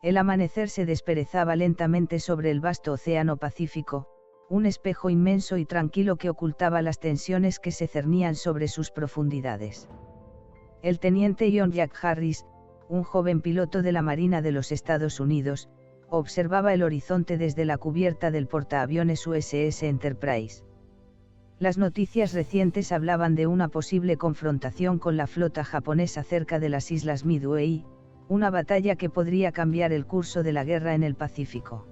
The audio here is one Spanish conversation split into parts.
El amanecer se desperezaba lentamente sobre el vasto océano Pacífico, un espejo inmenso y tranquilo que ocultaba las tensiones que se cernían sobre sus profundidades. El teniente John Jack Harris, un joven piloto de la Marina de los Estados Unidos, observaba el horizonte desde la cubierta del portaaviones USS Enterprise. Las noticias recientes hablaban de una posible confrontación con la flota japonesa cerca de las islas Midway, una batalla que podría cambiar el curso de la guerra en el Pacífico.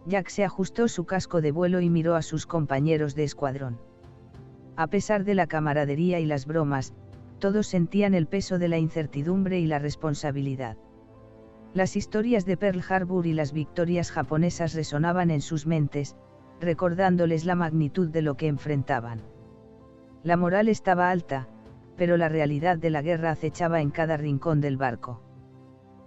Jack se ajustó su casco de vuelo y miró a sus compañeros de escuadrón. A pesar de la camaradería y las bromas, todos sentían el peso de la incertidumbre y la responsabilidad. Las historias de Pearl Harbor y las victorias japonesas resonaban en sus mentes, recordándoles la magnitud de lo que enfrentaban. La moral estaba alta, pero la realidad de la guerra acechaba en cada rincón del barco.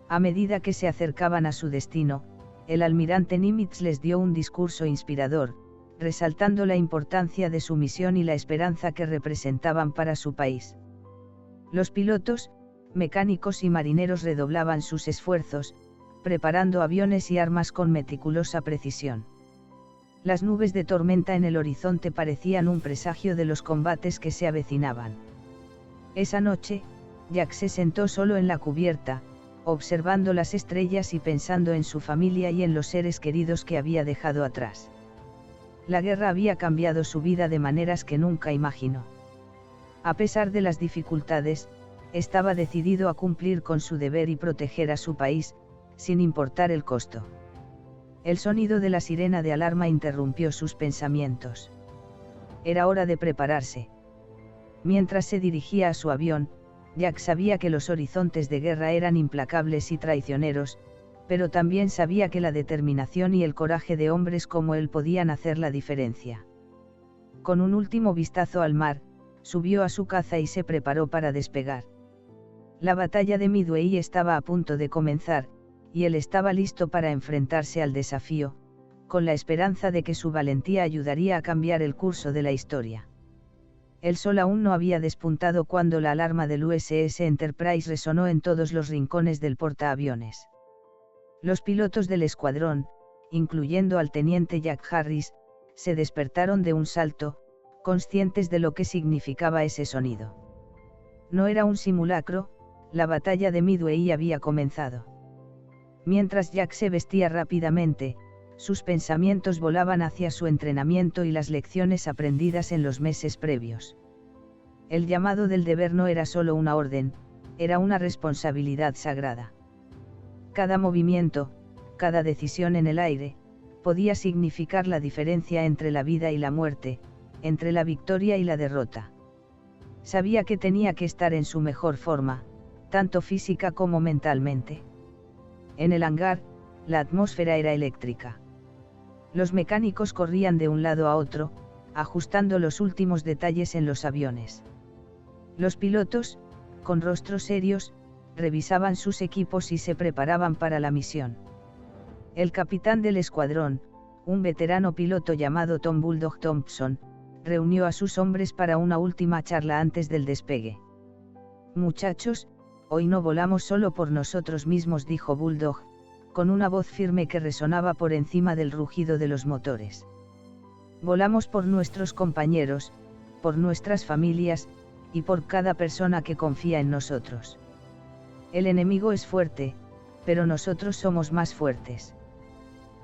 A medida que se acercaban a su destino, el almirante Nimitz les dio un discurso inspirador, resaltando la importancia de su misión y la esperanza que representaban para su país. Los pilotos, mecánicos y marineros redoblaban sus esfuerzos, preparando aviones y armas con meticulosa precisión. Las nubes de tormenta en el horizonte parecían un presagio de los combates que se avecinaban. Esa noche, Jack se sentó solo en la cubierta, observando las estrellas y pensando en su familia y en los seres queridos que había dejado atrás. La guerra había cambiado su vida de maneras que nunca imaginó. A pesar de las dificultades, estaba decidido a cumplir con su deber y proteger a su país, sin importar el costo. El sonido de la sirena de alarma interrumpió sus pensamientos. Era hora de prepararse. Mientras se dirigía a su avión, Jack sabía que los horizontes de guerra eran implacables y traicioneros, pero también sabía que la determinación y el coraje de hombres como él podían hacer la diferencia. Con un último vistazo al mar, subió a su caza y se preparó para despegar. La batalla de Midway estaba a punto de comenzar, y él estaba listo para enfrentarse al desafío, con la esperanza de que su valentía ayudaría a cambiar el curso de la historia. El sol aún no había despuntado cuando la alarma del USS Enterprise resonó en todos los rincones del portaaviones. Los pilotos del escuadrón, incluyendo al teniente Jack Harris, se despertaron de un salto, conscientes de lo que significaba ese sonido. No era un simulacro, la batalla de Midway había comenzado. Mientras Jack se vestía rápidamente, sus pensamientos volaban hacia su entrenamiento y las lecciones aprendidas en los meses previos. El llamado del deber no era solo una orden, era una responsabilidad sagrada. Cada movimiento, cada decisión en el aire, podía significar la diferencia entre la vida y la muerte, entre la victoria y la derrota. Sabía que tenía que estar en su mejor forma, tanto física como mentalmente. En el hangar, la atmósfera era eléctrica. Los mecánicos corrían de un lado a otro, ajustando los últimos detalles en los aviones. Los pilotos, con rostros serios, revisaban sus equipos y se preparaban para la misión. El capitán del escuadrón, un veterano piloto llamado Tom Bulldog Thompson, reunió a sus hombres para una última charla antes del despegue. «Muchachos, hoy no volamos solo por nosotros mismos», dijo Bulldog, con una voz firme que resonaba por encima del rugido de los motores. «Volamos por nuestros compañeros, por nuestras familias, y por cada persona que confía en nosotros. El enemigo es fuerte, pero nosotros somos más fuertes.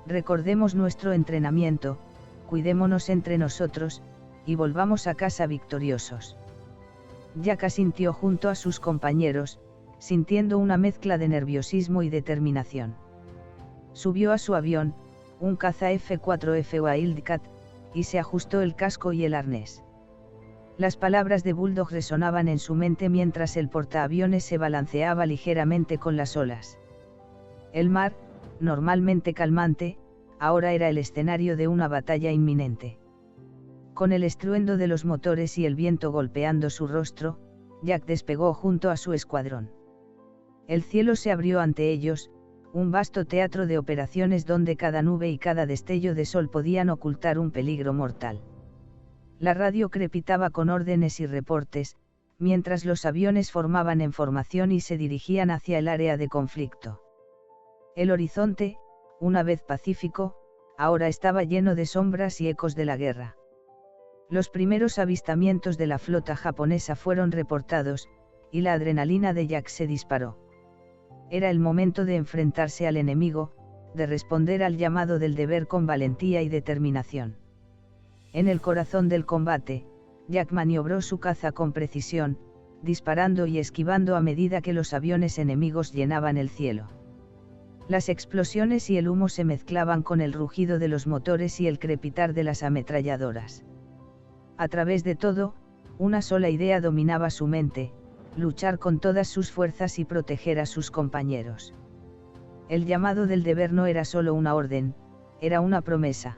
Recordemos nuestro entrenamiento, cuidémonos entre nosotros, y volvamos a casa victoriosos». Jack asintió junto a sus compañeros, sintiendo una mezcla de nerviosismo y determinación. Subió a su avión, un caza F-4F Wildcat, y se ajustó el casco y el arnés. Las palabras de Bulldog resonaban en su mente mientras el portaaviones se balanceaba ligeramente con las olas. El mar, normalmente calmante, ahora era el escenario de una batalla inminente. Con el estruendo de los motores y el viento golpeando su rostro, Jack despegó junto a su escuadrón. El cielo se abrió ante ellos, un vasto teatro de operaciones donde cada nube y cada destello de sol podían ocultar un peligro mortal. La radio crepitaba con órdenes y reportes, mientras los aviones formaban en formación y se dirigían hacia el área de conflicto. El horizonte, una vez pacífico, ahora estaba lleno de sombras y ecos de la guerra. Los primeros avistamientos de la flota japonesa fueron reportados, y la adrenalina de Jack se disparó. Era el momento de enfrentarse al enemigo, de responder al llamado del deber con valentía y determinación. En el corazón del combate, Jack maniobró su caza con precisión, disparando y esquivando a medida que los aviones enemigos llenaban el cielo. Las explosiones y el humo se mezclaban con el rugido de los motores y el crepitar de las ametralladoras. A través de todo, una sola idea dominaba su mente: luchar con todas sus fuerzas y proteger a sus compañeros. El llamado del deber no era solo una orden, era una promesa.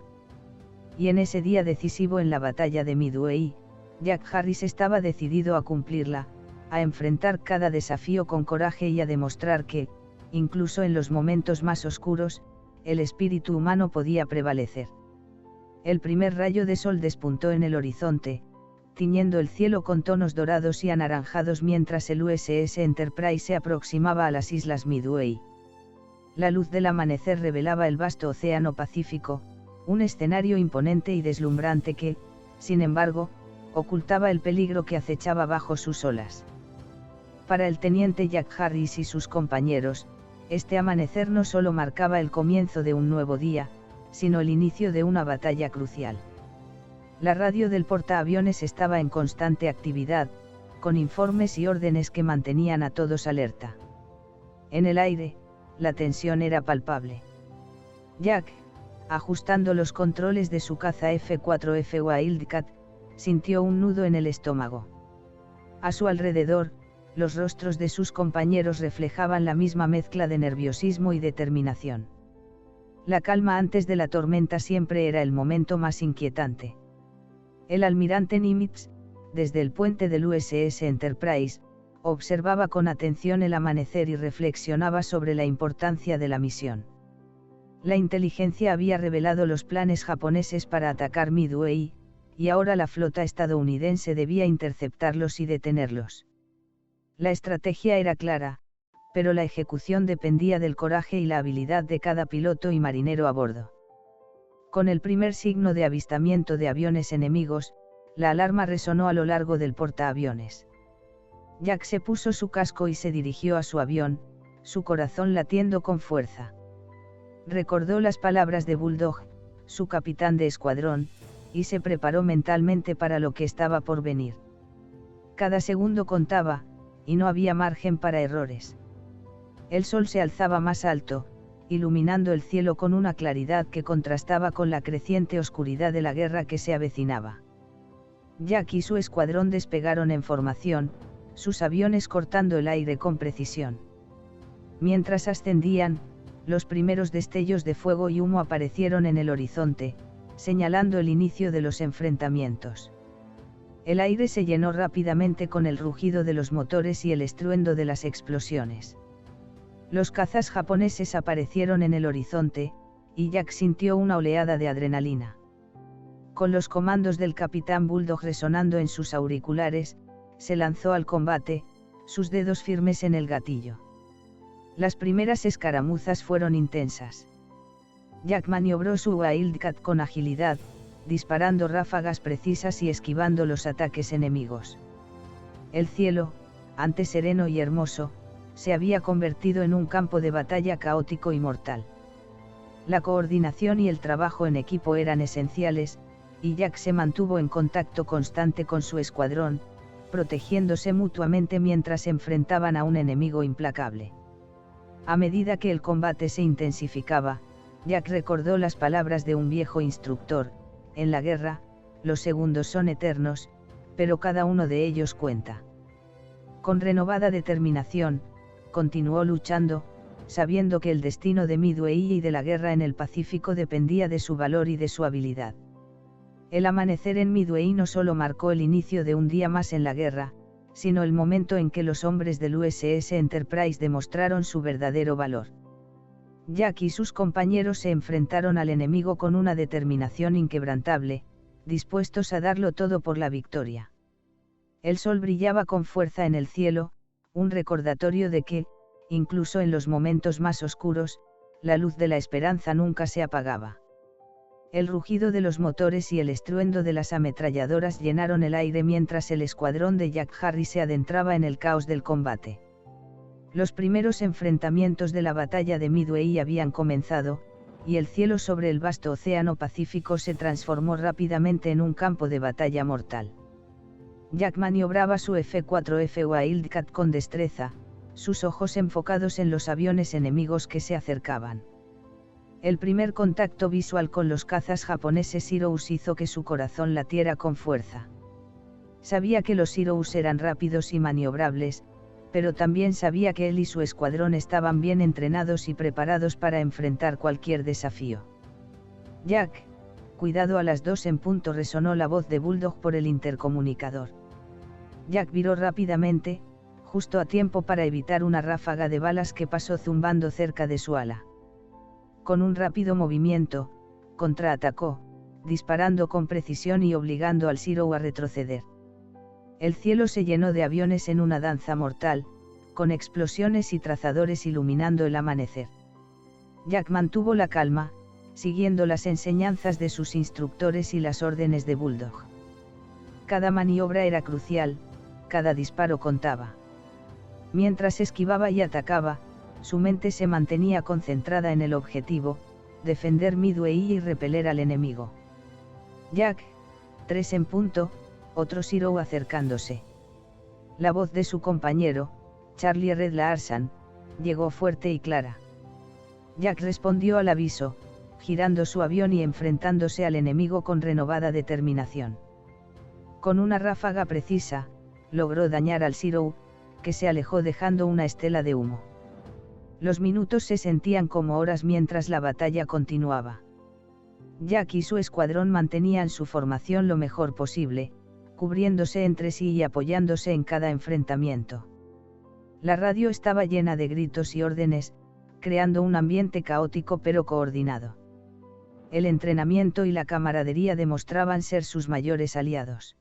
Y en ese día decisivo en la batalla de Midway, Jack Harris estaba decidido a cumplirla, a enfrentar cada desafío con coraje y a demostrar que, incluso en los momentos más oscuros, el espíritu humano podía prevalecer. El primer rayo de sol despuntó en el horizonte, tiñendo el cielo con tonos dorados y anaranjados mientras el USS Enterprise se aproximaba a las islas Midway. La luz del amanecer revelaba el vasto océano Pacífico, un escenario imponente y deslumbrante que, sin embargo, ocultaba el peligro que acechaba bajo sus olas. Para el teniente Jack Harris y sus compañeros, este amanecer no solo marcaba el comienzo de un nuevo día, sino el inicio de una batalla crucial. La radio del portaaviones estaba en constante actividad, con informes y órdenes que mantenían a todos alerta. En el aire, la tensión era palpable. Jack, ajustando los controles de su caza F-4F Wildcat, sintió un nudo en el estómago. A su alrededor, los rostros de sus compañeros reflejaban la misma mezcla de nerviosismo y determinación. La calma antes de la tormenta siempre era el momento más inquietante. El almirante Nimitz, desde el puente del USS Enterprise, observaba con atención el amanecer y reflexionaba sobre la importancia de la misión. La inteligencia había revelado los planes japoneses para atacar Midway, y ahora la flota estadounidense debía interceptarlos y detenerlos. La estrategia era clara, pero la ejecución dependía del coraje y la habilidad de cada piloto y marinero a bordo. Con el primer signo de avistamiento de aviones enemigos, la alarma resonó a lo largo del portaaviones. Jack se puso su casco y se dirigió a su avión, su corazón latiendo con fuerza. Recordó las palabras de Bulldog, su capitán de escuadrón, y se preparó mentalmente para lo que estaba por venir. Cada segundo contaba, y no había margen para errores. El sol se alzaba más alto, iluminando el cielo con una claridad que contrastaba con la creciente oscuridad de la guerra que se avecinaba. Jack y su escuadrón despegaron en formación, sus aviones cortando el aire con precisión. Mientras ascendían, los primeros destellos de fuego y humo aparecieron en el horizonte, señalando el inicio de los enfrentamientos. El aire se llenó rápidamente con el rugido de los motores y el estruendo de las explosiones. Los cazas japoneses aparecieron en el horizonte, y Jack sintió una oleada de adrenalina. Con los comandos del capitán Bulldog resonando en sus auriculares, se lanzó al combate, sus dedos firmes en el gatillo. Las primeras escaramuzas fueron intensas. Jack maniobró su Wildcat con agilidad, disparando ráfagas precisas y esquivando los ataques enemigos. El cielo, antes sereno y hermoso, se había convertido en un campo de batalla caótico y mortal. La coordinación y el trabajo en equipo eran esenciales, y Jack se mantuvo en contacto constante con su escuadrón, protegiéndose mutuamente mientras enfrentaban a un enemigo implacable. A medida que el combate se intensificaba, Jack recordó las palabras de un viejo instructor: en la guerra, los segundos son eternos, pero cada uno de ellos cuenta. Con renovada determinación, continuó luchando, sabiendo que el destino de Midway y de la guerra en el Pacífico dependía de su valor y de su habilidad. El amanecer en Midway no solo marcó el inicio de un día más en la guerra, sino el momento en que los hombres del USS Enterprise demostraron su verdadero valor. Jack y sus compañeros se enfrentaron al enemigo con una determinación inquebrantable, dispuestos a darlo todo por la victoria. El sol brillaba con fuerza en el cielo, un recordatorio de que, incluso en los momentos más oscuros, la luz de la esperanza nunca se apagaba. El rugido de los motores y el estruendo de las ametralladoras llenaron el aire mientras el escuadrón de Jack Harris se adentraba en el caos del combate. Los primeros enfrentamientos de la batalla de Midway habían comenzado, y el cielo sobre el vasto océano Pacífico se transformó rápidamente en un campo de batalla mortal. Jack maniobraba su F-4F Wildcat con destreza, sus ojos enfocados en los aviones enemigos que se acercaban. El primer contacto visual con los cazas japoneses Heroes hizo que su corazón latiera con fuerza. Sabía que los Heroes eran rápidos y maniobrables, pero también sabía que él y su escuadrón estaban bien entrenados y preparados para enfrentar cualquier desafío. Jack, cuidado, a las 2 en punto resonó la voz de Bulldog por el intercomunicador. Jack viró rápidamente, justo a tiempo para evitar una ráfaga de balas que pasó zumbando cerca de su ala. Con un rápido movimiento, contraatacó, disparando con precisión y obligando al Zero a retroceder. El cielo se llenó de aviones en una danza mortal, con explosiones y trazadores iluminando el amanecer. Jack mantuvo la calma, siguiendo las enseñanzas de sus instructores y las órdenes de Bulldog. Cada maniobra era crucial, cada disparo contaba. Mientras esquivaba y atacaba, su mente se mantenía concentrada en el objetivo, defender Midway y repeler al enemigo. Jack, 3 en punto, otro Zero acercándose. La voz de su compañero, Charlie Red Larson, llegó fuerte y clara. Jack respondió al aviso, girando su avión y enfrentándose al enemigo con renovada determinación. Con una ráfaga precisa, logró dañar al Zero, que se alejó dejando una estela de humo. Los minutos se sentían como horas mientras la batalla continuaba. Jack y su escuadrón mantenían su formación lo mejor posible, cubriéndose entre sí y apoyándose en cada enfrentamiento. La radio estaba llena de gritos y órdenes, creando un ambiente caótico pero coordinado. El entrenamiento y la camaradería demostraban ser sus mayores aliados.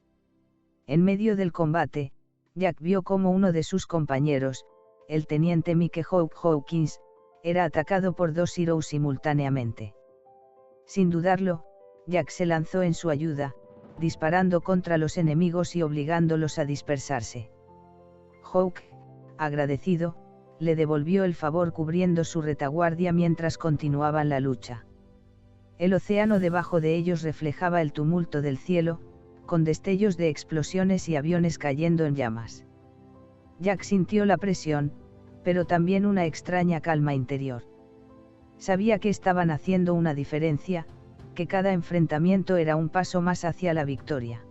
En medio del combate, Jack vio cómo uno de sus compañeros, el teniente Mike Hawkins, era atacado por 2 Heroes simultáneamente. Sin dudarlo, Jack se lanzó en su ayuda, disparando contra los enemigos y obligándolos a dispersarse. Hawk, agradecido, le devolvió el favor cubriendo su retaguardia mientras continuaban la lucha. El océano debajo de ellos reflejaba el tumulto del cielo, con destellos de explosiones y aviones cayendo en llamas. Jack sintió la presión, pero también una extraña calma interior. Sabía que estaban haciendo una diferencia, que cada enfrentamiento era un paso más hacia la victoria.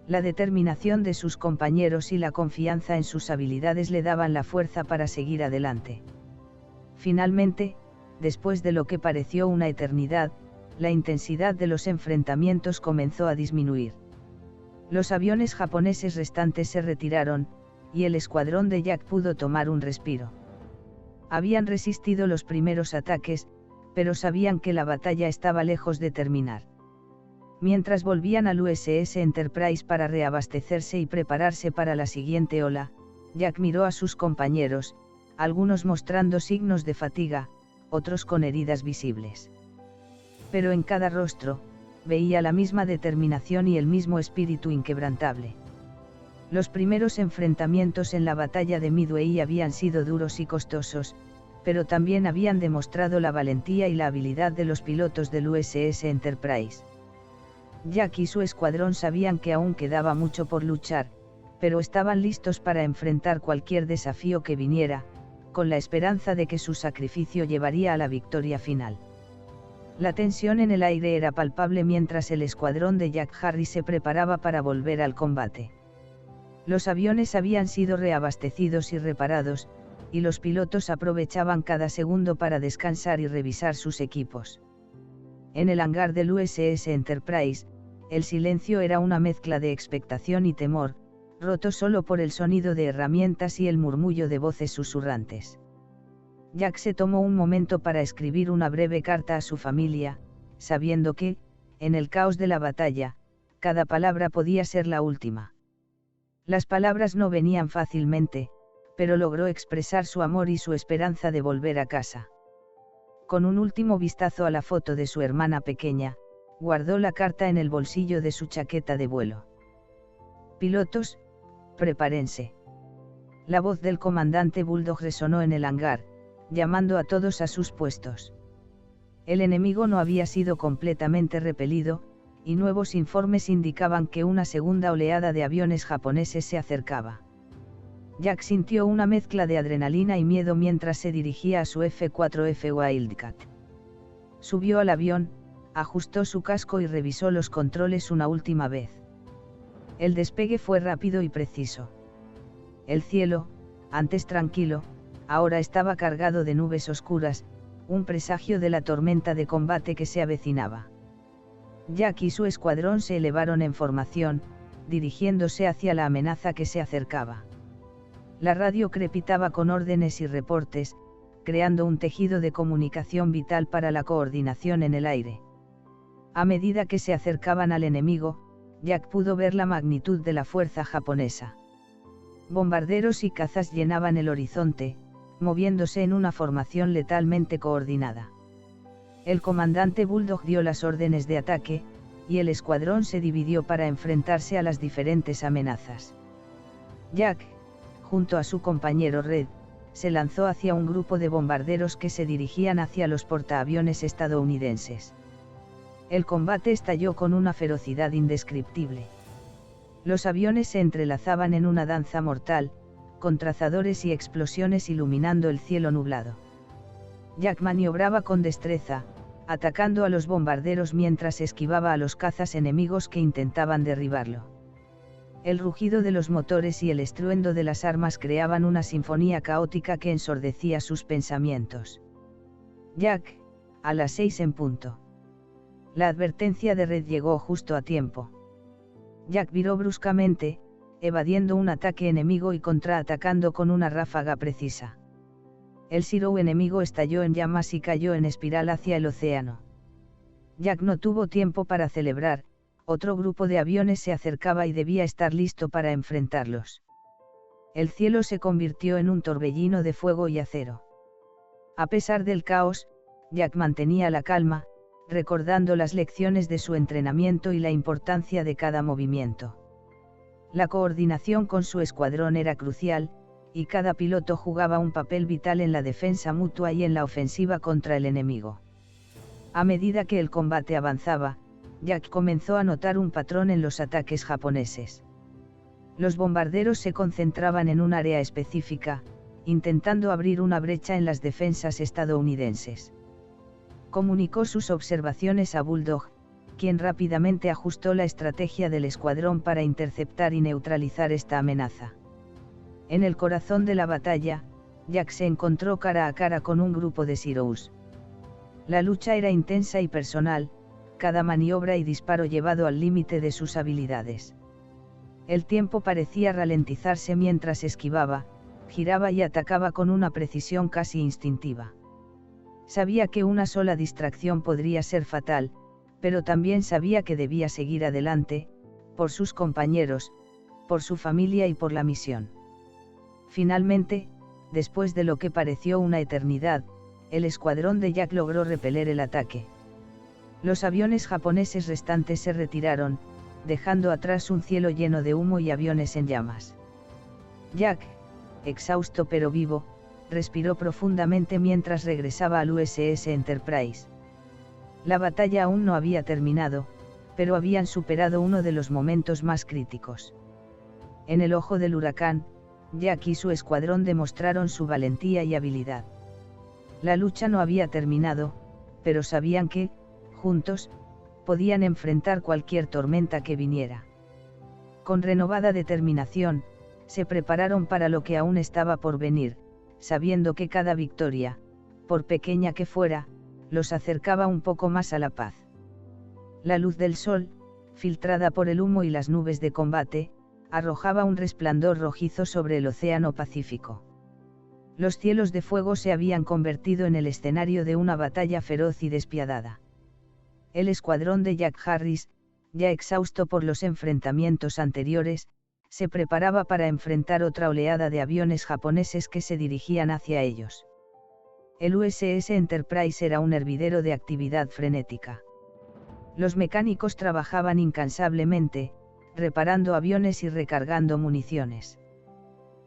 La determinación de sus compañeros y la confianza en sus habilidades le daban la fuerza para seguir adelante. Finalmente, después de lo que pareció una eternidad, la intensidad de los enfrentamientos comenzó a disminuir. Los aviones japoneses restantes se retiraron, y el escuadrón de Jack pudo tomar un respiro. Habían resistido los primeros ataques, pero sabían que la batalla estaba lejos de terminar. Mientras volvían al USS Enterprise para reabastecerse y prepararse para la siguiente ola, Jack miró a sus compañeros, algunos mostrando signos de fatiga, otros con heridas visibles. Pero en cada rostro, veía la misma determinación y el mismo espíritu inquebrantable. Los primeros enfrentamientos en la batalla de Midway habían sido duros y costosos, pero también habían demostrado la valentía y la habilidad de los pilotos del USS Enterprise. Jack y su escuadrón sabían que aún quedaba mucho por luchar, pero estaban listos para enfrentar cualquier desafío que viniera, con la esperanza de que su sacrificio llevaría a la victoria final. La tensión en el aire era palpable mientras el escuadrón de Jack Harris se preparaba para volver al combate. Los aviones habían sido reabastecidos y reparados, y los pilotos aprovechaban cada segundo para descansar y revisar sus equipos. En el hangar del USS Enterprise, el silencio era una mezcla de expectación y temor, roto solo por el sonido de herramientas y el murmullo de voces susurrantes. Jack se tomó un momento para escribir una breve carta a su familia, sabiendo que, en el caos de la batalla, cada palabra podía ser la última. Las palabras no venían fácilmente, pero logró expresar su amor y su esperanza de volver a casa. Con un último vistazo a la foto de su hermana pequeña, guardó la carta en el bolsillo de su chaqueta de vuelo. Pilotos, prepárense. La voz del comandante Bulldog resonó en el hangar, llamando a todos a sus puestos. El enemigo no había sido completamente repelido, y nuevos informes indicaban que una segunda oleada de aviones japoneses se acercaba. Jack sintió una mezcla de adrenalina y miedo mientras se dirigía a su F-4F Wildcat. Subió al avión, ajustó su casco y revisó los controles una última vez. El despegue fue rápido y preciso. El cielo, antes tranquilo, ahora estaba cargado de nubes oscuras, un presagio de la tormenta de combate que se avecinaba. Jack y su escuadrón se elevaron en formación, dirigiéndose hacia la amenaza que se acercaba. La radio crepitaba con órdenes y reportes, creando un tejido de comunicación vital para la coordinación en el aire. A medida que se acercaban al enemigo, Jack pudo ver la magnitud de la fuerza japonesa. Bombarderos y cazas llenaban el horizonte, moviéndose en una formación letalmente coordinada. El comandante Bulldog dio las órdenes de ataque, y el escuadrón se dividió para enfrentarse a las diferentes amenazas. Jack, junto a su compañero Red, se lanzó hacia un grupo de bombarderos que se dirigían hacia los portaaviones estadounidenses. El combate estalló con una ferocidad indescriptible. Los aviones se entrelazaban en una danza mortal, con trazadores y explosiones iluminando el cielo nublado. Jack maniobraba con destreza, atacando a los bombarderos mientras esquivaba a los cazas enemigos que intentaban derribarlo. El rugido de los motores y el estruendo de las armas creaban una sinfonía caótica que ensordecía sus pensamientos. Jack, a las 6 en punto. La advertencia de Red llegó justo a tiempo. Jack viró bruscamente, evadiendo un ataque enemigo y contraatacando con una ráfaga precisa. El Zero enemigo estalló en llamas y cayó en espiral hacia el océano. Jack no tuvo tiempo para celebrar, otro grupo de aviones se acercaba y debía estar listo para enfrentarlos. El cielo se convirtió en un torbellino de fuego y acero. A pesar del caos, Jack mantenía la calma, recordando las lecciones de su entrenamiento y la importancia de cada movimiento. La coordinación con su escuadrón era crucial, y cada piloto jugaba un papel vital en la defensa mutua y en la ofensiva contra el enemigo. A medida que el combate avanzaba, Jack comenzó a notar un patrón en los ataques japoneses. Los bombarderos se concentraban en un área específica, intentando abrir una brecha en las defensas estadounidenses. Comunicó sus observaciones a Bulldog, quien rápidamente ajustó la estrategia del escuadrón para interceptar y neutralizar esta amenaza. En el corazón de la batalla, Jack se encontró cara a cara con un grupo de Zeros. La lucha era intensa y personal, cada maniobra y disparo llevado al límite de sus habilidades. El tiempo parecía ralentizarse mientras esquivaba, giraba y atacaba con una precisión casi instintiva. Sabía que una sola distracción podría ser fatal, pero también sabía que debía seguir adelante, por sus compañeros, por su familia y por la misión. Finalmente, después de lo que pareció una eternidad, el escuadrón de Jack logró repeler el ataque. Los aviones japoneses restantes se retiraron, dejando atrás un cielo lleno de humo y aviones en llamas. Jack, exhausto pero vivo, respiró profundamente mientras regresaba al USS Enterprise. La batalla aún no había terminado, pero habían superado uno de los momentos más críticos. En el ojo del huracán, Jack y su escuadrón demostraron su valentía y habilidad. La lucha no había terminado, pero sabían que, juntos, podían enfrentar cualquier tormenta que viniera. Con renovada determinación, se prepararon para lo que aún estaba por venir, sabiendo que cada victoria, por pequeña que fuera, los acercaba un poco más a la paz. La luz del sol, filtrada por el humo y las nubes de combate, arrojaba un resplandor rojizo sobre el océano Pacífico. Los cielos de fuego se habían convertido en el escenario de una batalla feroz y despiadada. El escuadrón de Jack Harris, ya exhausto por los enfrentamientos anteriores, se preparaba para enfrentar otra oleada de aviones japoneses que se dirigían hacia ellos. El USS Enterprise era un hervidero de actividad frenética. Los mecánicos trabajaban incansablemente, reparando aviones y recargando municiones.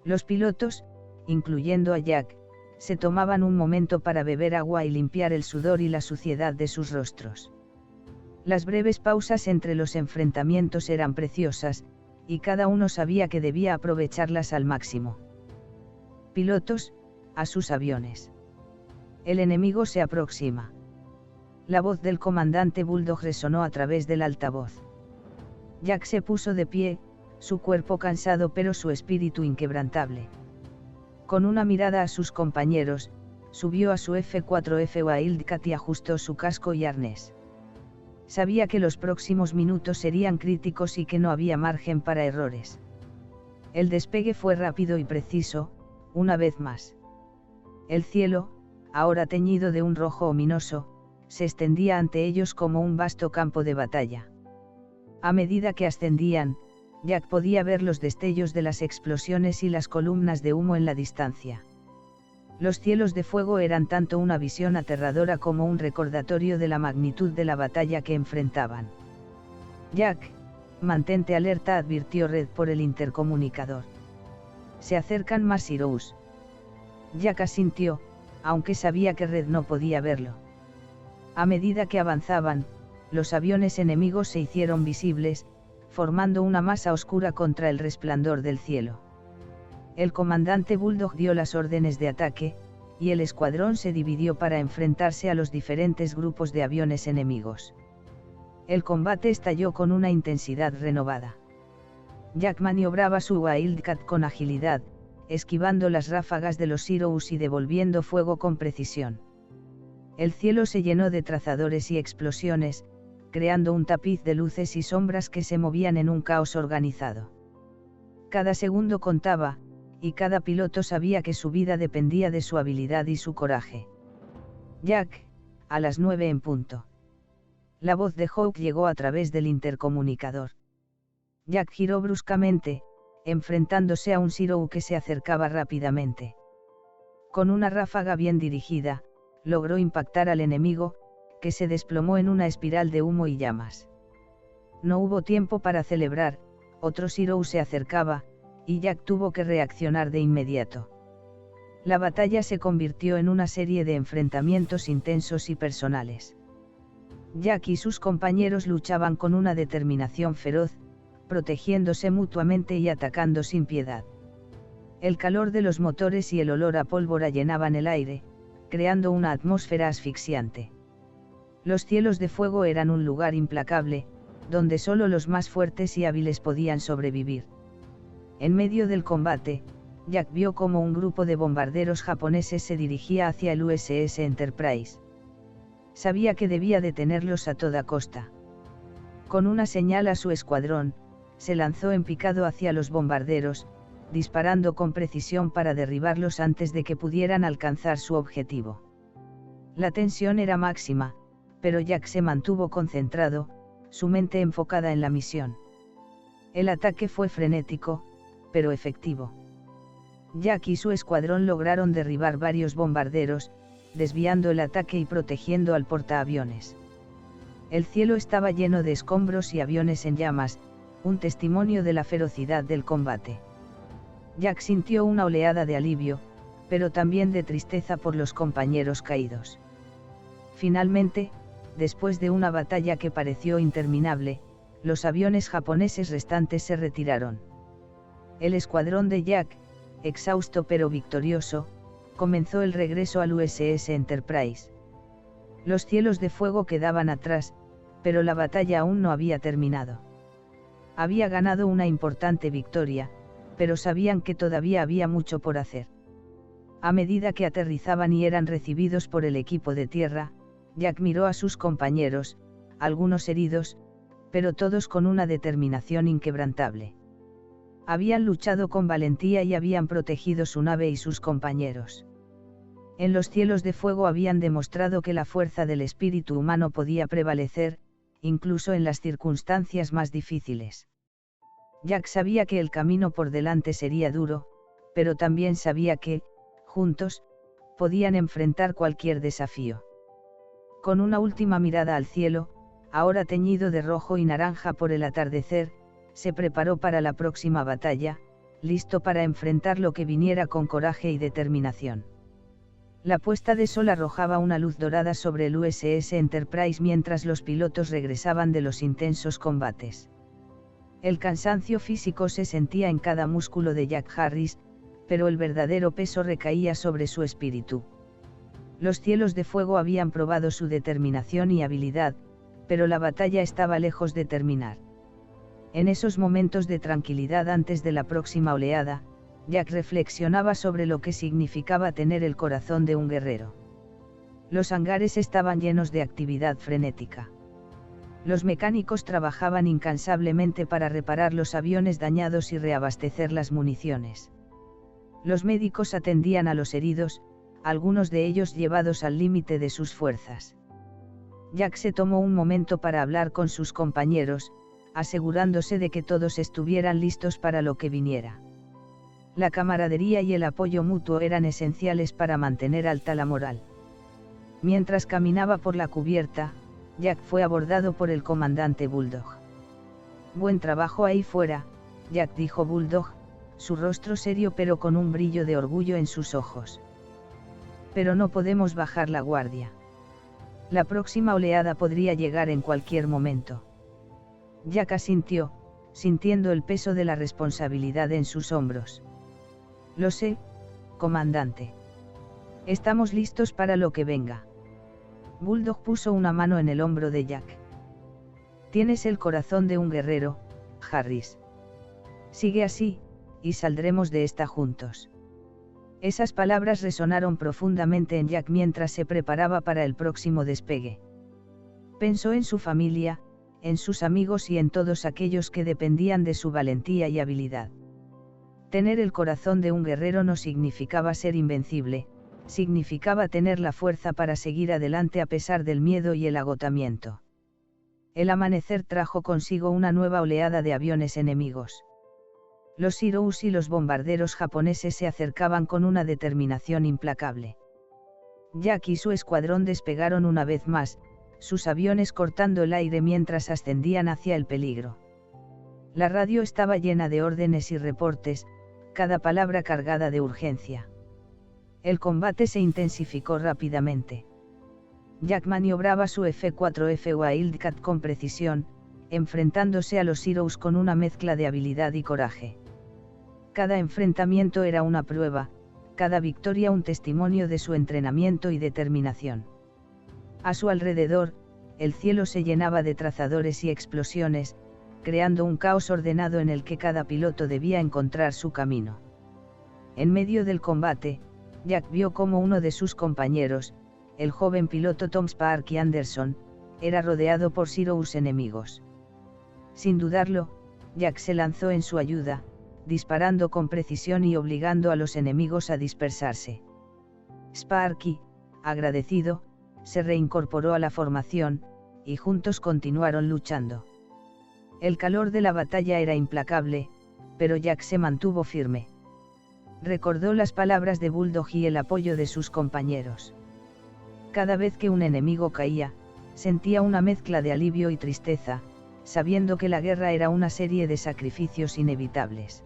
Los pilotos, incluyendo a Jack, se tomaban un momento para beber agua y limpiar el sudor y la suciedad de sus rostros. Las breves pausas entre los enfrentamientos eran preciosas, y cada uno sabía que debía aprovecharlas al máximo. Pilotos, a sus aviones. El enemigo se aproxima. La voz del comandante Bulldog resonó a través del altavoz. Jack se puso de pie, su cuerpo cansado pero su espíritu inquebrantable. Con una mirada a sus compañeros, subió a su F-4F Wildcat y ajustó su casco y arnés. Sabía que los próximos minutos serían críticos y que no había margen para errores. El despegue fue rápido y preciso, una vez más. El cielo, ahora teñido de un rojo ominoso, se extendía ante ellos como un vasto campo de batalla. A medida que ascendían, Jack podía ver los destellos de las explosiones y las columnas de humo en la distancia. Los cielos de fuego eran tanto una visión aterradora como un recordatorio de la magnitud de la batalla que enfrentaban. Jack, mantente alerta, advirtió Red por el intercomunicador. Se acercan más Heroes. Jack asintió, aunque sabía que Red no podía verlo. A medida que avanzaban, los aviones enemigos se hicieron visibles, formando una masa oscura contra el resplandor del cielo. El comandante Bulldog dio las órdenes de ataque, y el escuadrón se dividió para enfrentarse a los diferentes grupos de aviones enemigos. El combate estalló con una intensidad renovada. Jack maniobraba su Wildcat con agilidad, esquivando las ráfagas de los Heroes y devolviendo fuego con precisión. El cielo se llenó de trazadores y explosiones, creando un tapiz de luces y sombras que se movían en un caos organizado. Cada segundo contaba, y cada piloto sabía que su vida dependía de su habilidad y su coraje. Jack, a las 9 en punto. La voz de Hawk llegó a través del intercomunicador. Jack giró bruscamente, enfrentándose a un Zero que se acercaba rápidamente. Con una ráfaga bien dirigida, logró impactar al enemigo, que se desplomó en una espiral de humo y llamas. No hubo tiempo para celebrar, otro Zero se acercaba, y Jack tuvo que reaccionar de inmediato. La batalla se convirtió en una serie de enfrentamientos intensos y personales. Jack y sus compañeros luchaban con una determinación feroz, protegiéndose mutuamente y atacando sin piedad. El calor de los motores y el olor a pólvora llenaban el aire, creando una atmósfera asfixiante. Los cielos de fuego eran un lugar implacable, donde solo los más fuertes y hábiles podían sobrevivir. En medio del combate, Jack vio cómo un grupo de bombarderos japoneses se dirigía hacia el USS Enterprise. Sabía que debía detenerlos a toda costa. Con una señal a su escuadrón, se lanzó en picado hacia los bombarderos, disparando con precisión para derribarlos antes de que pudieran alcanzar su objetivo. La tensión era máxima, pero Jack se mantuvo concentrado, su mente enfocada en la misión. El ataque fue frenético, pero efectivo. Jack y su escuadrón lograron derribar varios bombarderos, desviando el ataque y protegiendo al portaaviones. El cielo estaba lleno de escombros y aviones en llamas, un testimonio de la ferocidad del combate. Jack sintió una oleada de alivio, pero también de tristeza por los compañeros caídos. Finalmente, después de una batalla que pareció interminable, los aviones japoneses restantes se retiraron. El escuadrón de Jack, exhausto pero victorioso, comenzó el regreso al USS Enterprise. Los cielos de fuego quedaban atrás, pero la batalla aún no había terminado. Había ganado una importante victoria, pero sabían que todavía había mucho por hacer. A medida que aterrizaban y eran recibidos por el equipo de tierra, Jack miró a sus compañeros, algunos heridos, pero todos con una determinación inquebrantable. Habían luchado con valentía y habían protegido su nave y sus compañeros. En los cielos de fuego habían demostrado que la fuerza del espíritu humano podía prevalecer, incluso en las circunstancias más difíciles. Jack sabía que el camino por delante sería duro, pero también sabía que, juntos, podían enfrentar cualquier desafío. Con una última mirada al cielo, ahora teñido de rojo y naranja por el atardecer, se preparó para la próxima batalla, listo para enfrentar lo que viniera con coraje y determinación. La puesta de sol arrojaba una luz dorada sobre el USS Enterprise mientras los pilotos regresaban de los intensos combates. El cansancio físico se sentía en cada músculo de Jack Harris, pero el verdadero peso recaía sobre su espíritu. Los cielos de fuego habían probado su determinación y habilidad, pero la batalla estaba lejos de terminar. En esos momentos de tranquilidad antes de la próxima oleada, Jack reflexionaba sobre lo que significaba tener el corazón de un guerrero. Los hangares estaban llenos de actividad frenética. Los mecánicos trabajaban incansablemente para reparar los aviones dañados y reabastecer las municiones. Los médicos atendían a los heridos, algunos de ellos llevados al límite de sus fuerzas. Jack se tomó un momento para hablar con sus compañeros, asegurándose de que todos estuvieran listos para lo que viniera. La camaradería y el apoyo mutuo eran esenciales para mantener alta la moral. Mientras caminaba por la cubierta, Jack fue abordado por el comandante Bulldog. «Buen trabajo ahí fuera», Jack dijo Bulldog, su rostro serio pero con un brillo de orgullo en sus ojos. «Pero no podemos bajar la guardia. La próxima oleada podría llegar en cualquier momento». Jack asintió, sintiendo el peso de la responsabilidad en sus hombros. «Lo sé, comandante. Estamos listos para lo que venga». Bulldog puso una mano en el hombro de Jack. «Tienes el corazón de un guerrero, Harris. Sigue así, y saldremos de esta juntos». Esas palabras resonaron profundamente en Jack mientras se preparaba para el próximo despegue. Pensó en su familia, en sus amigos y en todos aquellos que dependían de su valentía y habilidad. Tener el corazón de un guerrero no significaba ser invencible, significaba tener la fuerza para seguir adelante a pesar del miedo y el agotamiento. El amanecer trajo consigo una nueva oleada de aviones enemigos. Los Heroes y los bombarderos japoneses se acercaban con una determinación implacable. Jack y su escuadrón despegaron una vez más, sus aviones cortando el aire mientras ascendían hacia el peligro. La radio estaba llena de órdenes y reportes, cada palabra cargada de urgencia. El combate se intensificó rápidamente. Jack maniobraba su F-4F Wildcat con precisión, enfrentándose a los Heroes con una mezcla de habilidad y coraje. Cada enfrentamiento era una prueba, cada victoria un testimonio de su entrenamiento y determinación. A su alrededor, el cielo se llenaba de trazadores y explosiones, creando un caos ordenado en el que cada piloto debía encontrar su camino. En medio del combate, Jack vio cómo uno de sus compañeros, el joven piloto Tom Sparky Anderson, era rodeado por Heroes enemigos. Sin dudarlo, Jack se lanzó en su ayuda, disparando con precisión y obligando a los enemigos a dispersarse. Sparky, agradecido, se reincorporó a la formación, y juntos continuaron luchando. El calor de la batalla era implacable, pero Jack se mantuvo firme. Recordó las palabras de Bulldog y el apoyo de sus compañeros. Cada vez que un enemigo caía, sentía una mezcla de alivio y tristeza, sabiendo que la guerra era una serie de sacrificios inevitables.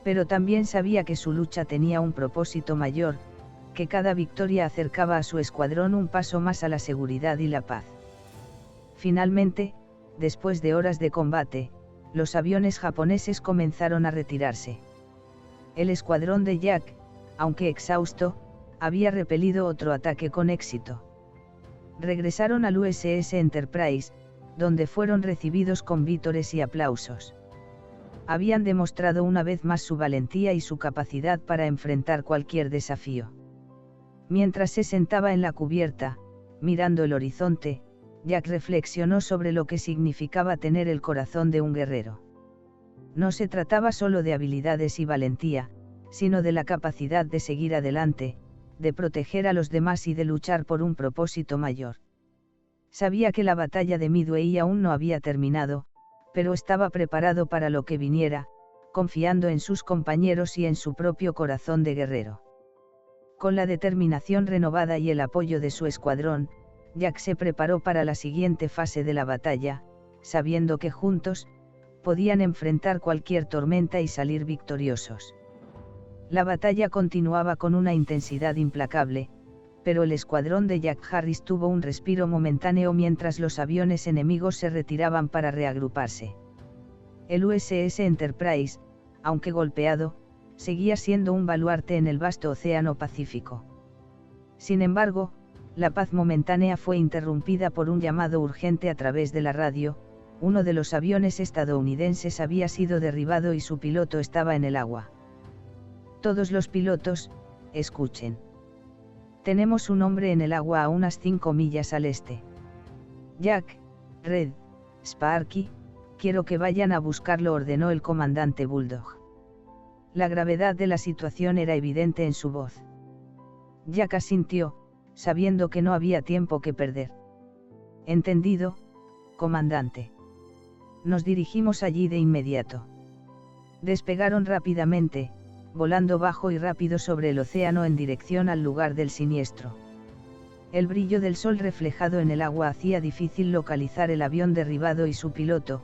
Pero también sabía que su lucha tenía un propósito mayor, que cada victoria acercaba a su escuadrón un paso más a la seguridad y la paz. Finalmente, después de horas de combate, los aviones japoneses comenzaron a retirarse. El escuadrón de Jack, aunque exhausto, había repelido otro ataque con éxito. Regresaron al USS Enterprise, donde fueron recibidos con vítores y aplausos. Habían demostrado una vez más su valentía y su capacidad para enfrentar cualquier desafío. Mientras se sentaba en la cubierta, mirando el horizonte, Jack reflexionó sobre lo que significaba tener el corazón de un guerrero. No se trataba solo de habilidades y valentía, sino de la capacidad de seguir adelante, de proteger a los demás y de luchar por un propósito mayor. Sabía que la batalla de Midway aún no había terminado, pero estaba preparado para lo que viniera, confiando en sus compañeros y en su propio corazón de guerrero. Con la determinación renovada y el apoyo de su escuadrón, Jack se preparó para la siguiente fase de la batalla, sabiendo que juntos, podían enfrentar cualquier tormenta y salir victoriosos. La batalla continuaba con una intensidad implacable, pero el escuadrón de Jack Harris tuvo un respiro momentáneo mientras los aviones enemigos se retiraban para reagruparse. El USS Enterprise, aunque golpeado, seguía siendo un baluarte en el vasto océano Pacífico. Sin embargo, la paz momentánea fue interrumpida por un llamado urgente a través de la radio. Uno de los aviones estadounidenses había sido derribado y su piloto estaba en el agua. Todos los pilotos, escuchen. Tenemos un hombre en el agua a unas 5 millas al este. Jack, Red, Sparky, quiero que vayan a buscarlo, ordenó el comandante Bulldog. La gravedad de la situación era evidente en su voz. Jack asintió, sabiendo que no había tiempo que perder. Entendido, comandante. Nos dirigimos allí de inmediato. Despegaron rápidamente, volando bajo y rápido sobre el océano en dirección al lugar del siniestro. El brillo del sol reflejado en el agua hacía difícil localizar el avión derribado y su piloto,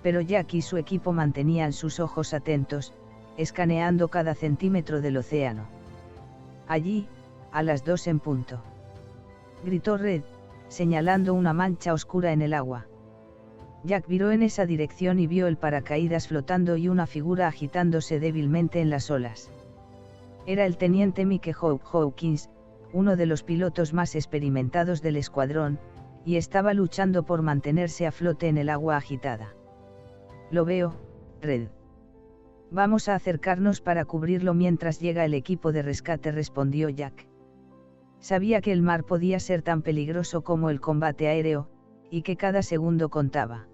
pero Jack y su equipo mantenían sus ojos atentos, escaneando cada centímetro del océano. Allí, a las 2 en punto. Gritó Red, señalando una mancha oscura en el agua. Jack viró en esa dirección y vio el paracaídas flotando y una figura agitándose débilmente en las olas. Era el teniente Mike Hawkins, uno de los pilotos más experimentados del escuadrón, y estaba luchando por mantenerse a flote en el agua agitada. Lo veo, Red. Vamos a acercarnos para cubrirlo mientras llega el equipo de rescate, respondió Jack. Sabía que el mar podía ser tan peligroso como el combate aéreo, y que cada segundo contaba.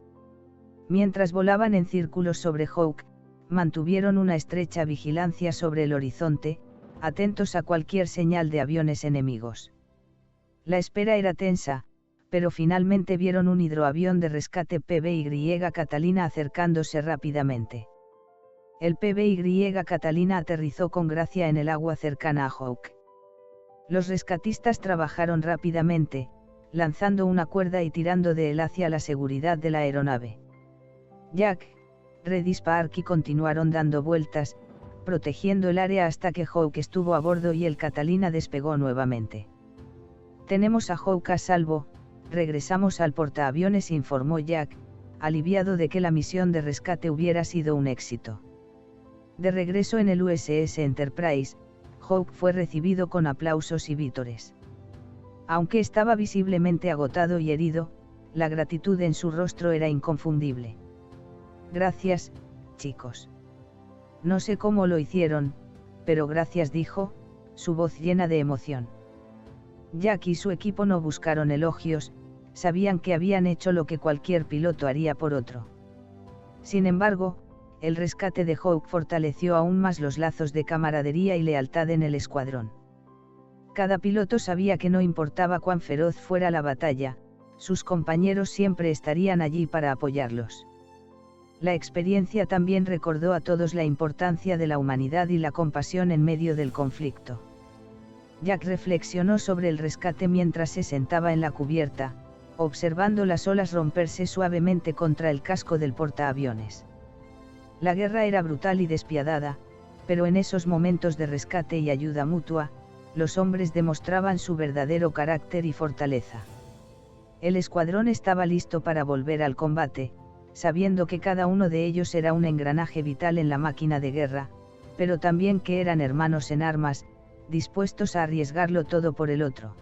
Mientras volaban en círculos sobre Hawk, mantuvieron una estrecha vigilancia sobre el horizonte, atentos a cualquier señal de aviones enemigos. La espera era tensa, pero finalmente vieron un hidroavión de rescate PBY Catalina acercándose rápidamente. El PBY Catalina aterrizó con gracia en el agua cercana a Hawk. Los rescatistas trabajaron rápidamente, lanzando una cuerda y tirando de él hacia la seguridad de la aeronave. Jack, Red y Sparky continuaron dando vueltas, protegiendo el área hasta que Hawk estuvo a bordo y el Catalina despegó nuevamente. Tenemos a Hawk a salvo, regresamos al portaaviones, informó Jack, aliviado de que la misión de rescate hubiera sido un éxito. De regreso en el USS Enterprise, Hawk fue recibido con aplausos y vítores. Aunque estaba visiblemente agotado y herido, la gratitud en su rostro era inconfundible. Gracias, chicos. No sé cómo lo hicieron, pero gracias, dijo, su voz llena de emoción. Jack y su equipo no buscaron elogios, sabían que habían hecho lo que cualquier piloto haría por otro. Sin embargo, el rescate de Hawk fortaleció aún más los lazos de camaradería y lealtad en el escuadrón. Cada piloto sabía que no importaba cuán feroz fuera la batalla, sus compañeros siempre estarían allí para apoyarlos. La experiencia también recordó a todos la importancia de la humanidad y la compasión en medio del conflicto. Jack reflexionó sobre el rescate mientras se sentaba en la cubierta, observando las olas romperse suavemente contra el casco del portaaviones. La guerra era brutal y despiadada, pero en esos momentos de rescate y ayuda mutua, los hombres demostraban su verdadero carácter y fortaleza. El escuadrón estaba listo para volver al combate, sabiendo que cada uno de ellos era un engranaje vital en la máquina de guerra, pero también que eran hermanos en armas, dispuestos a arriesgarlo todo por el otro.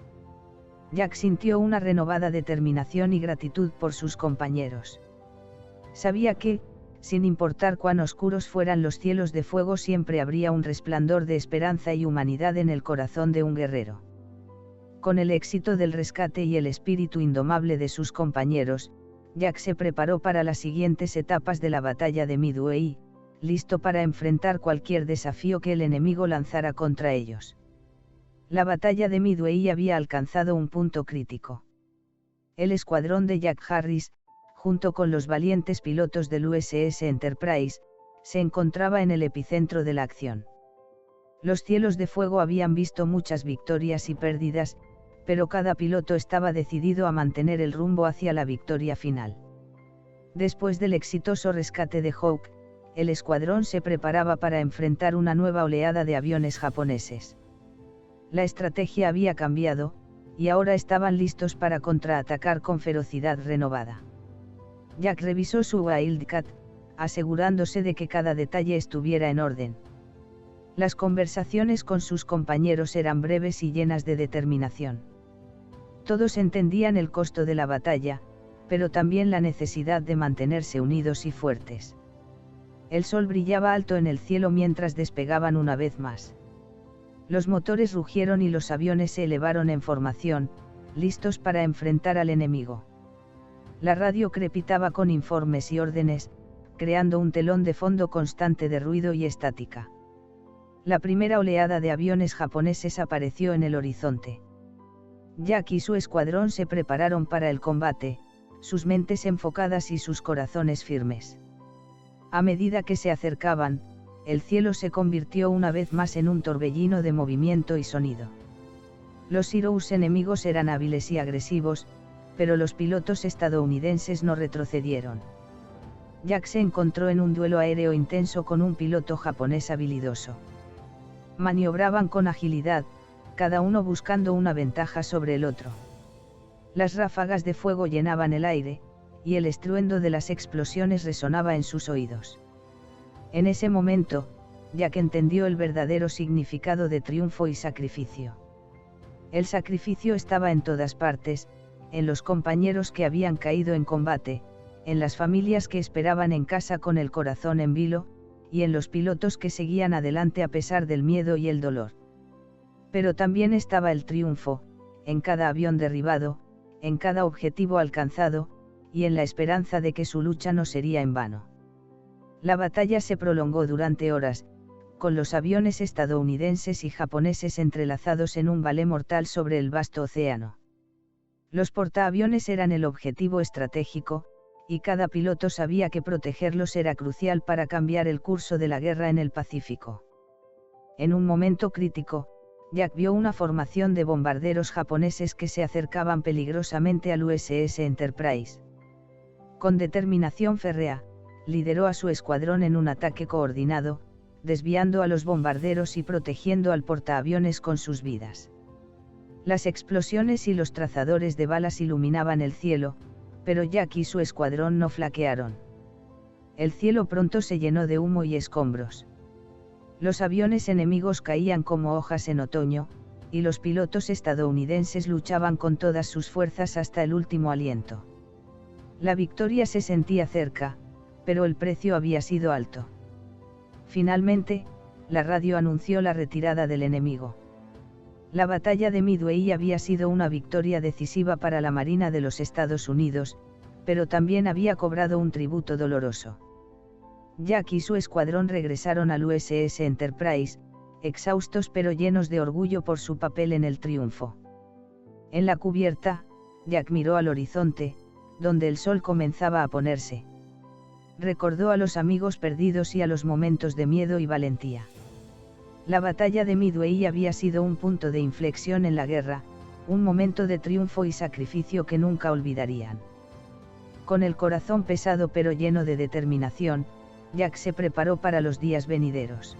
Jack sintió una renovada determinación y gratitud por sus compañeros. Sabía que, sin importar cuán oscuros fueran los cielos de fuego, siempre habría un resplandor de esperanza y humanidad en el corazón de un guerrero. Con el éxito del rescate y el espíritu indomable de sus compañeros, Jack se preparó para las siguientes etapas de la batalla de Midway, listo para enfrentar cualquier desafío que el enemigo lanzara contra ellos. La batalla de Midway había alcanzado un punto crítico. El escuadrón de Jack Harris, junto con los valientes pilotos del USS Enterprise, se encontraba en el epicentro de la acción. Los cielos de fuego habían visto muchas victorias y pérdidas, pero cada piloto estaba decidido a mantener el rumbo hacia la victoria final. Después del exitoso rescate de Hawk, el escuadrón se preparaba para enfrentar una nueva oleada de aviones japoneses. La estrategia había cambiado, y ahora estaban listos para contraatacar con ferocidad renovada. Jack revisó su Wildcat, asegurándose de que cada detalle estuviera en orden. Las conversaciones con sus compañeros eran breves y llenas de determinación. Todos entendían el costo de la batalla, pero también la necesidad de mantenerse unidos y fuertes. El sol brillaba alto en el cielo mientras despegaban una vez más. Los motores rugieron y los aviones se elevaron en formación, listos para enfrentar al enemigo. La radio crepitaba con informes y órdenes, creando un telón de fondo constante de ruido y estática. La primera oleada de aviones japoneses apareció en el horizonte. Jack y su escuadrón se prepararon para el combate, sus mentes enfocadas y sus corazones firmes. A medida que se acercaban, el cielo se convirtió una vez más en un torbellino de movimiento y sonido. Los Heroes enemigos eran hábiles y agresivos, pero los pilotos estadounidenses no retrocedieron. Jack se encontró en un duelo aéreo intenso con un piloto japonés habilidoso. Maniobraban con agilidad, cada uno buscando una ventaja sobre el otro. Las ráfagas de fuego llenaban el aire, y el estruendo de las explosiones resonaba en sus oídos. En ese momento, Jack entendió el verdadero significado de triunfo y sacrificio. El sacrificio estaba en todas partes, en los compañeros que habían caído en combate, en las familias que esperaban en casa con el corazón en vilo, y en los pilotos que seguían adelante a pesar del miedo y el dolor. Pero también estaba el triunfo, en cada avión derribado, en cada objetivo alcanzado, y en la esperanza de que su lucha no sería en vano. La batalla se prolongó durante horas, con los aviones estadounidenses y japoneses entrelazados en un ballet mortal sobre el vasto océano. Los portaaviones eran el objetivo estratégico, y cada piloto sabía que protegerlos era crucial para cambiar el curso de la guerra en el Pacífico. En un momento crítico, Jack vio una formación de bombarderos japoneses que se acercaban peligrosamente al USS Enterprise. Con determinación férrea, lideró a su escuadrón en un ataque coordinado, desviando a los bombarderos y protegiendo al portaaviones con sus vidas. Las explosiones y los trazadores de balas iluminaban el cielo, pero Jack y su escuadrón no flaquearon. El cielo pronto se llenó de humo y escombros. Los aviones enemigos caían como hojas en otoño, y los pilotos estadounidenses luchaban con todas sus fuerzas hasta el último aliento. La victoria se sentía cerca, pero el precio había sido alto. Finalmente, la radio anunció la retirada del enemigo. La batalla de Midway había sido una victoria decisiva para la Marina de los Estados Unidos, pero también había cobrado un tributo doloroso. Jack y su escuadrón regresaron al USS Enterprise, exhaustos pero llenos de orgullo por su papel en el triunfo. En la cubierta, Jack miró al horizonte, donde el sol comenzaba a ponerse. Recordó a los amigos perdidos y a los momentos de miedo y valentía. La batalla de Midway había sido un punto de inflexión en la guerra, un momento de triunfo y sacrificio que nunca olvidarían. Con el corazón pesado pero lleno de determinación, Jack se preparó para los días venideros.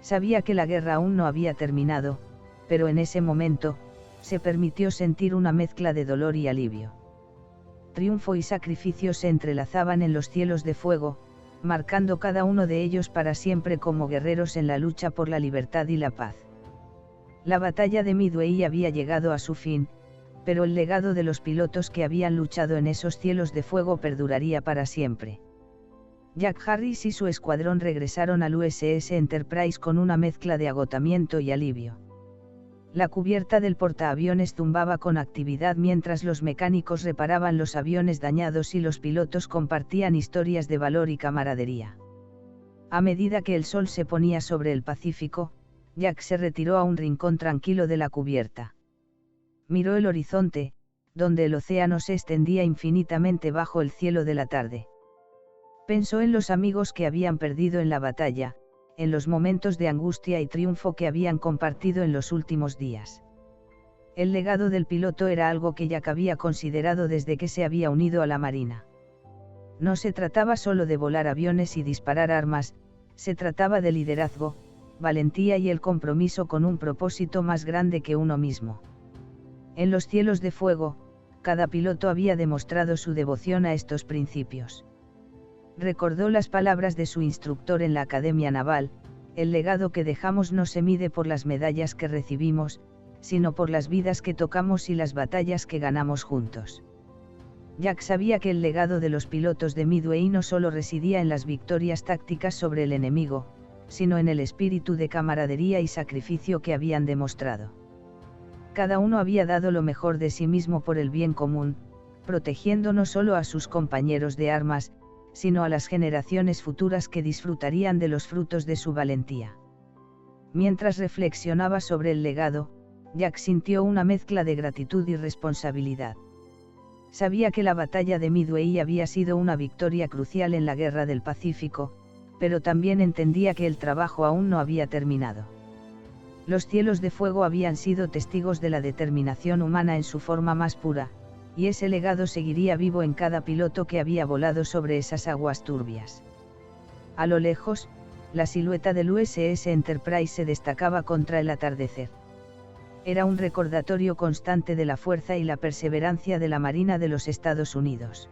Sabía que la guerra aún no había terminado, pero en ese momento, se permitió sentir una mezcla de dolor y alivio. Triunfo y sacrificio se entrelazaban en los cielos de fuego, marcando cada uno de ellos para siempre como guerreros en la lucha por la libertad y la paz. La batalla de Midway había llegado a su fin, pero el legado de los pilotos que habían luchado en esos cielos de fuego perduraría para siempre. Jack Harris y su escuadrón regresaron al USS Enterprise con una mezcla de agotamiento y alivio. La cubierta del portaaviones zumbaba con actividad mientras los mecánicos reparaban los aviones dañados y los pilotos compartían historias de valor y camaradería. A medida que el sol se ponía sobre el Pacífico, Jack se retiró a un rincón tranquilo de la cubierta. Miró el horizonte, donde el océano se extendía infinitamente bajo el cielo de la tarde. Pensó en los amigos que habían perdido en la batalla, en los momentos de angustia y triunfo que habían compartido en los últimos días. El legado del piloto era algo que Jack había considerado desde que se había unido a la Marina. No se trataba solo de volar aviones y disparar armas, se trataba de liderazgo, valentía y el compromiso con un propósito más grande que uno mismo. En los cielos de fuego, cada piloto había demostrado su devoción a estos principios. Recordó las palabras de su instructor en la Academia Naval: el legado que dejamos no se mide por las medallas que recibimos, sino por las vidas que tocamos y las batallas que ganamos juntos. Jack sabía que el legado de los pilotos de Midway no solo residía en las victorias tácticas sobre el enemigo, sino en el espíritu de camaradería y sacrificio que habían demostrado. Cada uno había dado lo mejor de sí mismo por el bien común, protegiendo no solo a sus compañeros de armas, sino a las generaciones futuras que disfrutarían de los frutos de su valentía. Mientras reflexionaba sobre el legado, Jack sintió una mezcla de gratitud y responsabilidad. Sabía que la batalla de Midway había sido una victoria crucial en la Guerra del Pacífico, pero también entendía que el trabajo aún no había terminado. Los cielos de fuego habían sido testigos de la determinación humana en su forma más pura, y ese legado seguiría vivo en cada piloto que había volado sobre esas aguas turbias. A lo lejos, la silueta del USS Enterprise se destacaba contra el atardecer. Era un recordatorio constante de la fuerza y la perseverancia de la Marina de los Estados Unidos.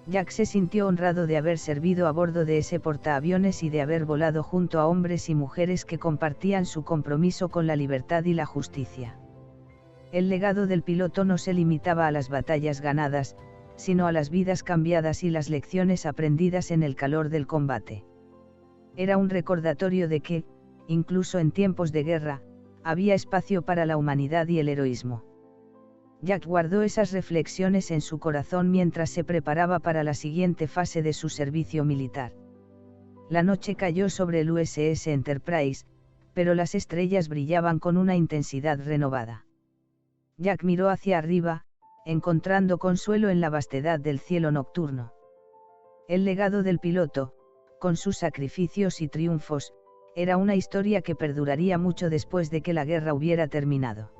Jack se sintió honrado de haber servido a bordo de ese portaaviones y de haber volado junto a hombres y mujeres que compartían su compromiso con la libertad y la justicia. El legado del piloto no se limitaba a las batallas ganadas, sino a las vidas cambiadas y las lecciones aprendidas en el calor del combate. Era un recordatorio de que, incluso en tiempos de guerra, había espacio para la humanidad y el heroísmo. Jack guardó esas reflexiones en su corazón mientras se preparaba para la siguiente fase de su servicio militar. La noche cayó sobre el USS Enterprise, pero las estrellas brillaban con una intensidad renovada. Jack miró hacia arriba, encontrando consuelo en la vastedad del cielo nocturno. El legado del piloto, con sus sacrificios y triunfos, era una historia que perduraría mucho después de que la guerra hubiera terminado.